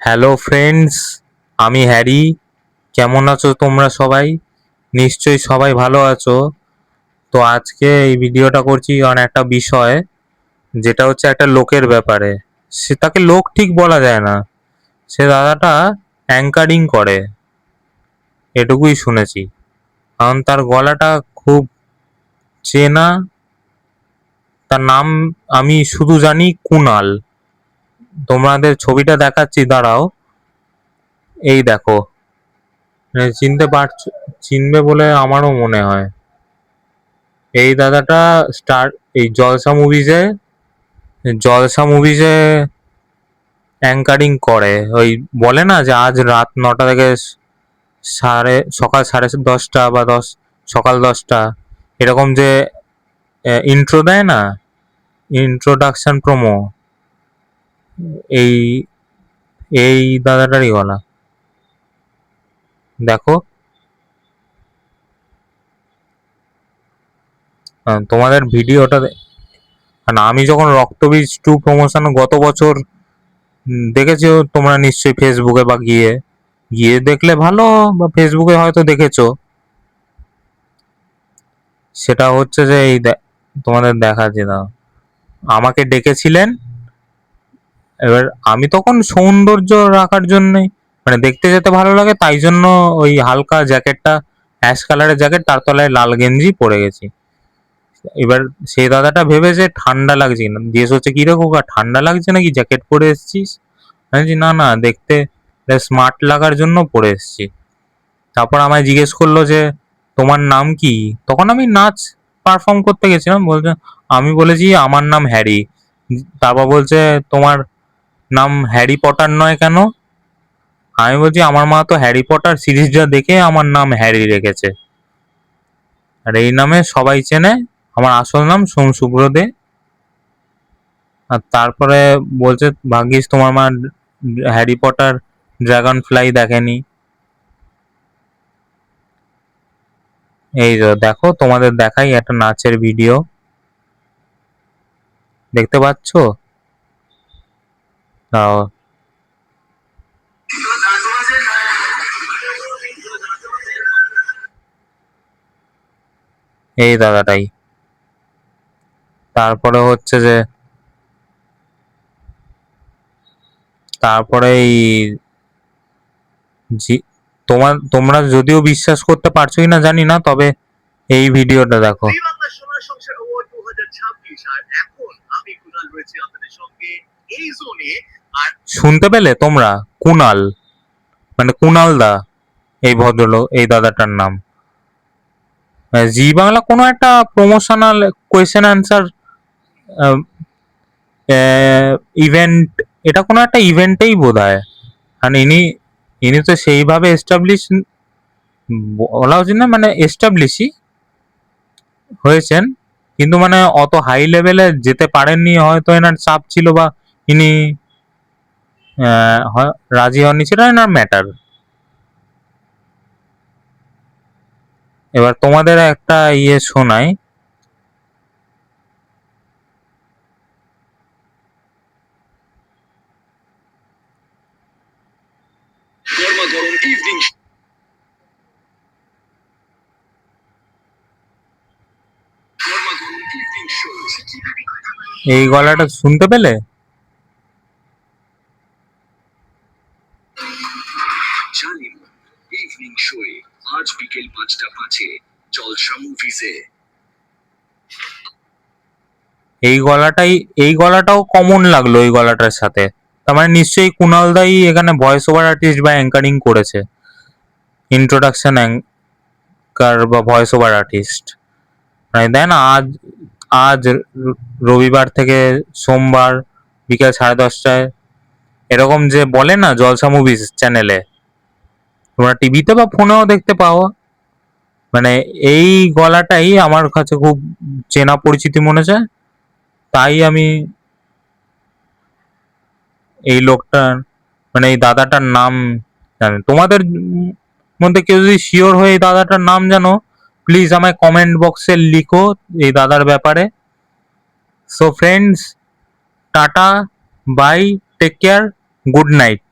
Hello friends, আমি Harry. কেমন আছো তোমরা সবাই? নিশ্চয়ই সবাই ভালো আছো। তো আজকে এই ভিডিওটা করছি অন একটা বিষয়, যেটা হচ্ছে একটা লোকের ব্যাপারে। সে তাকে লোক ঠিক বলা যায় না, সে দাদাটা অ্যাঙ্কারিং করে, এটুকুই শুনেছি। কারণ তার গলাটা খুব চেনা। তার নাম আমি শুধু জানি কুনাল। তোমাদের ছবিটা দেখাচ্ছি, দাঁড়াও। এই দেখো, চিনতে পারছো? চিনবে বলে আমারও মনে হয়। এই দাদাটা স্টার এই জলসা মুভিজে অ্যাঙ্কারিং করে। ওই বলে না যে আজ রাত 9টা থেকে সকাল 10:30 বা সকাল 10টা, এরকম যে ইন্ট্রো দেয় না, ইন্ট্রোডাকশন প্রোমো, এই এই দাদাটারই গলা। দেখো, তোমাদের ভিডিওটা কারণ আমি যখন রক্তবীজ 2 প্রমোশন গত বছর দেখেছো তোমরা নিশ্চয়ই ফেসবুকে, বা গিয়ে গিয়ে দেখলে ভালো, বা ফেসবুকে হয়তো দেখেছো। সেটা হচ্ছে যে তোমাদের দেখাচ্ছি না, আমাকে ডেকেছিলেন। এবার আমি তখন সৌন্দর্য রাখার জন্য, মানে দেখতে যেতে ভালো লাগে তাই জন্য ওই হালকা জ্যাকেটটা, অ্যাশ কালারের জ্যাকেট, তার তলায় লাল গেঞ্জি পরে গেছি। এবার সেই দাদাটা ভেবেছে ঠান্ডা লাগছে কিনা, জিজ্ঞেস হচ্ছে কি রে খোকা, ঠান্ডা লাগছে নাকি, জ্যাকেট পরে এসছিস? আমি বলছি, না না, দেখতে স্মার্ট লাগার জন্য পরে এসছি। তারপর আমায় জিজ্ঞেস করলো যে তোমার নাম কি। তখন আমি নাচ পারফর্ম করতে গেছিলাম, বলছে, আমি বলেছি আমার নাম হ্যারি। তারপর বলছে তোমার নাম হ্যারি পটার নয় কেন? আমি বলছি আমার মা তো হ্যারি পটার সিরিজটা দেখে আমার নাম হ্যারি রেখেছে, আর এই নামে সবাই চেনে। আমার আসল নাম সোমশুভ্র দে। আর তারপরে বলছে ভাগ্যিস তোমার মা হ্যারি পটার ড্রাগন ফ্লাই দেখেনি। এই যে দেখো, তোমাদের দেখাই একটা নাচের ভিডিও, দেখতে পাচ্ছ? তাও এই দাদাটাই। তারপরে হচ্ছে যে তারপরে এই তোমরা যদিও বিশ্বাস করতে পারছো কিনা জানি না, তবে এই ভিডিওটা দেখো। শুনতে পেলে তোমরা? কুনাল, মানে কুনাল দা, এই ভদ্রলোক, এই দাদাটার নাম। জি বাংলা কোনো একটা প্রমোশনাল কোয়েশ্চেন অ্যান্সার ইভেন্ট, এটা কোনো একটা ইভেন্টেই বোধ হয়। মানে ইনি ইনি তো সেইভাবে এস্টাবলিশ বলা উচিত না, মানে এস্টাবলিশই হয়েছেন, কিন্তু মানে অত হাই লেভেলে যেতে পারেননি, হয়তো এনার চাপ ছিল, বা ইনি রাজি হননি, সেটা এনার ম্যাটার। এবার তোমাদের একটা শোনাই। এই গলাটা শুনতে পেলে? ইভিনিং শোয়ে আজ বিকেল 5টা 5-এ জলসা মুভিজে। এই গলাটাও কমন লাগলো এই গলাটার সাথে। তার মানে নিশ্চয়ই কুনাল দাই এখানে ভয়েস ওভার আর্টিস্ট বা অ্যাঙ্কারিং করেছে, ইন্ট্রোডাকশন অ্যাঙ্কার বা ভয়েস ওভার আর্টিস্ট। মানে দেয় না, আজ আজ রবিবার থেকে সোমবার বিকেল 10:30টায়, এরকম যে বলে না জলসা মুভিজ চ্যানেলে, তোমরা টিভিতে বা ফোনেও দেখতে পাও। মানে এই গলাটাই আমার কাছে খুব চেনা পরিচিতি মনে হচ্ছে, তাই আমি এই লোকটার, মানে এই দাদাটার নাম জানি। তোমাদের মধ্যে কেউ যদি শিওর হয়ে এই দাদাটার নাম জানো, প্লিজ আমায় কমেন্ট বক্সে লিখো এই দাদার ব্যাপারে। So friends, tata, bye, take care, good night.